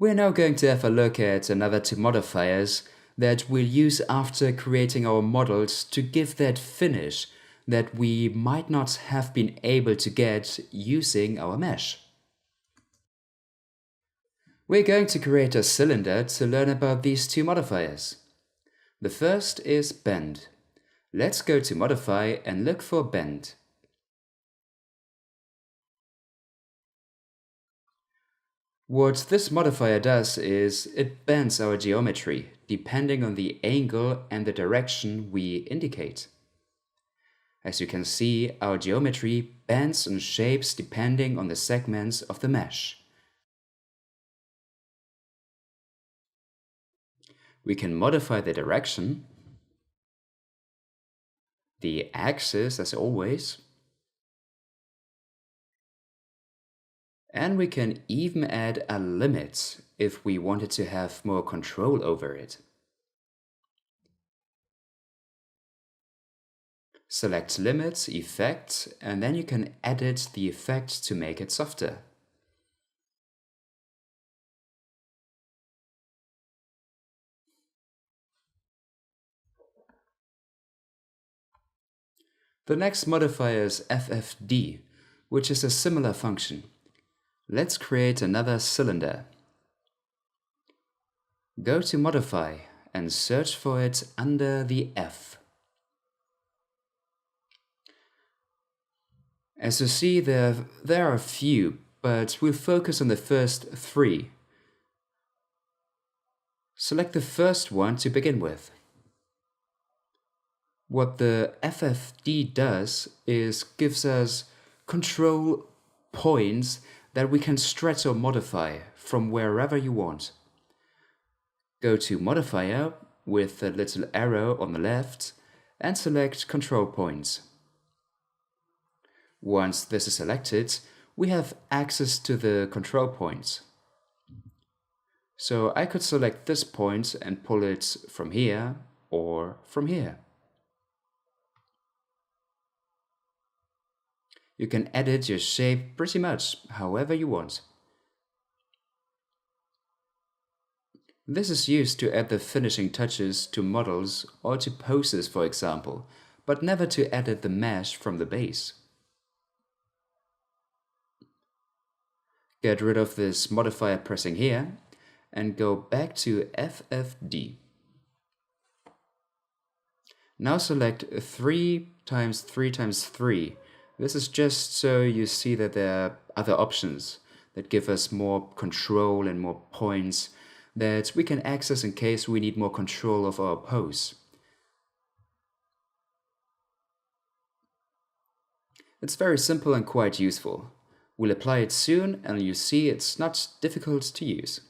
We're now going to have a look at another two modifiers that we'll use after creating our models to give that finish that we might not have been able to get using our mesh. We're going to create a cylinder to learn about these two modifiers. The first is bend. Let's go to modify and look for bend. What this modifier does is it bends our geometry depending on the angle and the direction we indicate. As you can see, our geometry bends and shapes depending on the segments of the mesh. We can modify the direction, the axis as always, and we can even add a limit if we wanted to have more control over it. Select Limit, Effect, and then you can edit the effect to make it softer. The next modifier is FFD, which is a similar function. Let's create another cylinder. Go to Modify and search for it under the F. As you see, there are a few, but we'll focus on the first three. Select the first one to begin with. What the FFD does is gives us control points that we can stretch or modify from wherever you want. Go to Modifier with the little arrow on the left and select Control Points. Once this is selected, we have access to the control points. So I could select this point and pull it from here or from here. You can edit your shape pretty much however you want. This is used to add the finishing touches to models or to poses, for example, but never to edit the mesh from the base. Get rid of this modifier pressing here and go back to FFD. Now select 3 times 3 times 3. This is just so you see that there are other options that give us more control and more points that we can access in case we need more control of our pose. It's very simple and quite useful. We'll apply it soon and you see it's not difficult to use.